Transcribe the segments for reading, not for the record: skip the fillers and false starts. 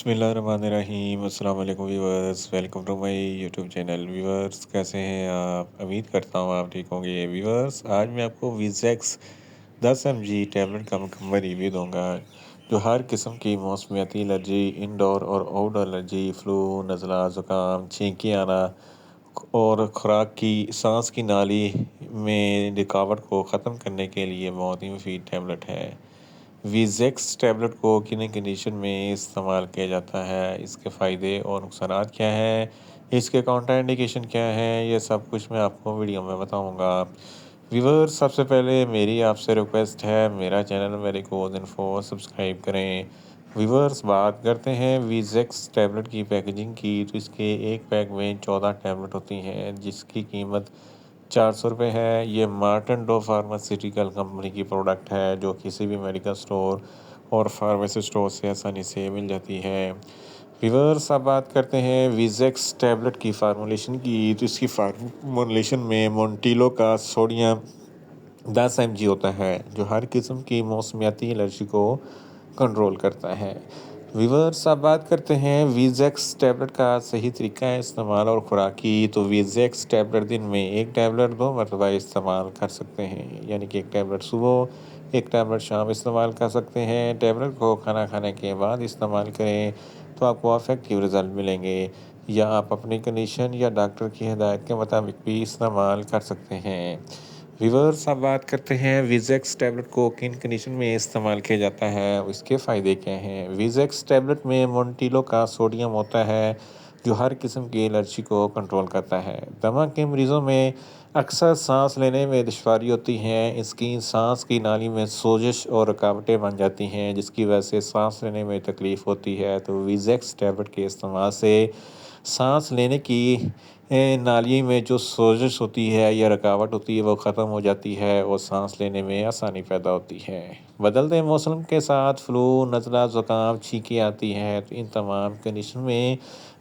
बिस्मिल्लाहिर्रहमानिर्रहीम। अस्सलाम वालेकुम viewers, welcome to my YouTube channel. Viewers, कैसे हैं आप? उम्मीद करता हूँ आप ठीक होंगे। व्यूअर्स, आज मैं आपको विज़ेक्स 10 mg टैबलेट का मुकम्मल रिव्यू दूंगा, जो हर किस्म की मौसमियाती एलर्जी, इंडोर और आउटडोर एलर्जी, फ्लू, नज़ला, ज़ुकाम, छींकी आना और खुराक की सांस की नाली में रुकावट को ख़त्म करने के लिए बहुत ही मुफीद टैबलेट है। विज़ेक्स टैबलेट को किन कंडीशन में इस्तेमाल किया जाता है, इसके फ़ायदे और नुकसानात क्या हैं, इसके काउंटर इंडिकेशन क्या हैं, ये सब कुछ मैं आपको वीडियो में बताऊंगा। व्यूअर्स, सबसे पहले मेरी आपसे रिक्वेस्ट है, मेरा चैनल मेडिकोज इन्फो सब्सक्राइब करें। व्यूअर्स, बात करते हैं विज़ेक्स टैबलेट की पैकेजिंग की, तो इसके एक पैक में 14 टैबलेट होती हैं, जिसकी कीमत 400 रुपये है। ये मार्टन डो फार्मास्यूटिकल कंपनी की प्रोडक्ट है, जो किसी भी मेडिकल स्टोर और फार्मेसी स्टोर से आसानी से मिल जाती है। व्यूअर्स, अब बात करते हैं विज़ेक्स टैबलेट की फार्मूलेशन की, तो इसकी फार्मूलेशन में मोंटिलो का सोडियम 10 mg होता है, जो हर किस्म की मौसमियाती एलर्जी को कंट्रोल करता है। व्यूअर्स, अब बात करते हैं विज़ेक्स टैबलेट का सही तरीका है इस्तेमाल और खुराक की, तो विज़ेक्स टैबलेट दिन में एक टैबलेट 2 मरतबा इस्तेमाल कर सकते हैं, यानी कि एक टैबलेट सुबह, एक टैबलेट शाम इस्तेमाल कर सकते हैं। टैबलेट को खाना खाने के बाद इस्तेमाल करें तो आपको अफेक्टिव रिज़ल्ट मिलेंगे, या आप अपनी कंडीशन या डॉक्टर की हिदायत के मुताबिक भी इस्तेमाल कर सकते हैं। व्यूअर्स, अब बात करते हैं विज़ेक्स टैबलेट को किन कंडीशन में इस्तेमाल किया जाता है और इसके फ़ायदे क्या हैं। विज़ेक्स टैबलेट में मोंटिलो का सोडियम होता है, जो हर किस्म की एलर्जी को कंट्रोल करता है। दमा के मरीज़ों में अक्सर सांस लेने में दुश्वारी होती है, इसकी सांस की नाली में सोजिश और रुकावटें बन जाती हैं, जिसकी वजह से सांस लेने में तकलीफ़ होती है। तो विज़ेक्स टैबलेट के इस्तेमाल से सांस लेने की नाली में जो सोजिश होती है या रुकावट होती है, वो ख़त्म हो जाती है और सांस लेने में आसानी पैदा होती है। बदलते मौसम के साथ फ्लू, नज़ला, ज़ुकाम, छींकें आती हैं, तो इन तमाम कंडीशन में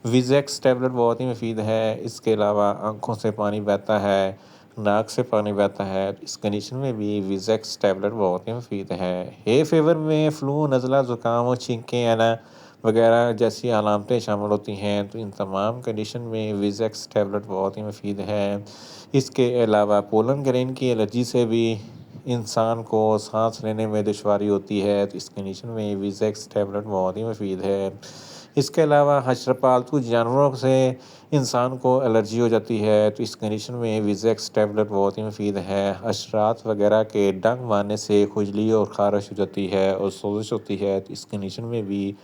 विज़ेक्स टैबलेट बहुत ही मुफीद है। इसके अलावा आँखों से पानी बहता है, नाक से पानी बहता है, तो इस कंडीशन में भी विज़ेक्स टैबलेट बहुत ही मुफीद है। हे फेवर में फ्लू, नज़ला, ज़ुकाम और छींकें आना वगैरह जैसी अलामतें शामिल होती हैं, तो इन तमाम कंडीशन में विज़ेक्स टैबलेट बहुत ही मुफीद है। इसके अलावा पोलन ग्रेन की एलर्जी से भी इंसान को सांस लेने में दुश्वारी होती है, तो इस कंडीशन में विज़ेक्स टैबलेट बहुत ही मुफीद है। इसके अलावा पालतू जानवरों से इंसान को एलर्जी हो जाती है, तो इस कंडीशन में विज़ेक्स टैबलेट बहुत ही मुफीद है। हशरात वगैरह के डंक मारने से खुजली और ख़ारिश हो जाती है और सोजिश होती है, तो इस कंडीशन में भी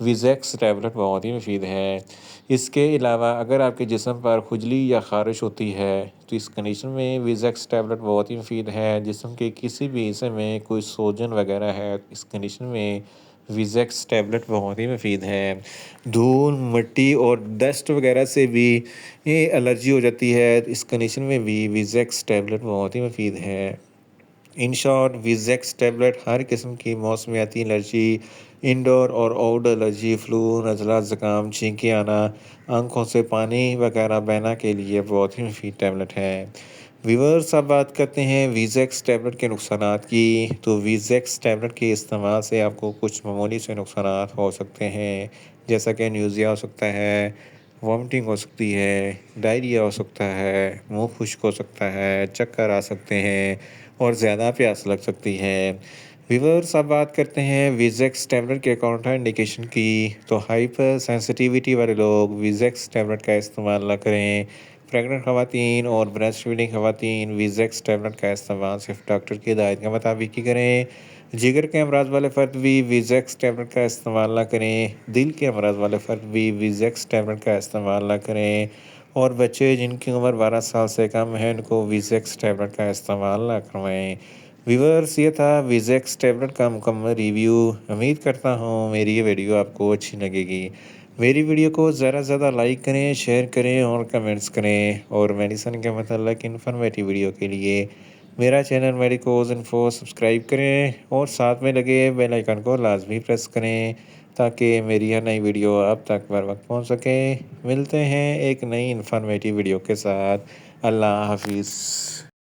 विज़ेक्स टैबलेट बहुत ही मुफीद है। इसके अलावा अगर आपके जिस्म पर खुजली या ख़ारिश होती है, तो इस कंडीशन में विज़ेक्स टैबलेट बहुत ही मुफीद है। जिस्म के किसी भी हिस्से में कोई सूजन वगैरह है, तो इस कंडीशन में विज़ेक्स टैबलेट बहुत ही मुफीद है। धूल, मिट्टी और डस्ट वगैरह से भी ये एलर्जी हो जाती है, तो इस कंडीशन में भी विज़ेक्स टैबलेट बहुत ही मुफीद है। इन शॉर्ट, विज़ेक्स टैबलेट हर किस्म की मौसमियाती एलर्जी, इंडोर और आउटडोर एलर्जी, फ्लू, नज़ला, ज़ुकाम, छींकें आना, आँखों से पानी वगैरह बहना के लिए बहुत ही मुफीद टैबलेट है। व्यूअर्स, अब बात करते हैं विज़ेक्स टैबलेट के नुकसानात की, तो विज़ेक्स टैबलेट के इस्तेमाल से आपको कुछ मामूली से नुकसानात हो सकते हैं, जैसा कि न्यूज़िया हो सकता है, वॉमिटिंग हो सकती है, डायरिया हो सकता है, मुँह खुश्क हो सकता है, चक्कर आ सकते हैं और ज़्यादा प्यास लग सकती है। व्यूअर्स, अब बात करते हैं विज़ेक्स टैबलेट के काउंटर इंडिकेशन की, तो हाइपर सेंसिटिविटी वाले लोग विज़ेक्स टैबलेट का इस्तेमाल ना करें। प्रेग्नेंट ख़वातीन और ब्रेस्ट फीडिंग ख़वातीन विज़ेक्स टैबलेट का इस्तेमाल सिर्फ डॉक्टर की हिदायत के मुताबिक ही करें। जिगर के अमराज वाले फ़र्द भी विज़ेक्स टैबलेट का इस्तेमाल ना करें। दिल के अमराज वाले फ़र्द भी विज़ेक्स टैबलेट का इस्तेमाल ना करें। और बच्चे जिनकी उम्र 12 साल से कम है, उनको विज़ेक्स टैबलेट का इस्तेमाल ना करवाएं। व्यूअर्स, ये था विज़ेक्स टैबलेट का मुकम्मल रिव्यू। उम्मीद करता हूँ मेरी ये वीडियो आपको अच्छी लगेगी। मेरी वीडियो को ज़्यादा से ज़्यादा लाइक करें, शेयर करें और कमेंट्स करें, और मेडिसिन के मतलब इन्फॉर्मेटिव वीडियो के लिए मेरा चैनल मेडिकोज इन्फो सब्सक्राइब करें और साथ में लगे बेल आइकन को लाजमी प्रेस करें, ताकि मेरी हर नई वीडियो आप तक बर वक्त पहुँच सके। मिलते हैं एक नई इन्फॉर्मेटिव वीडियो के साथ। अल्लाह हाफिज़।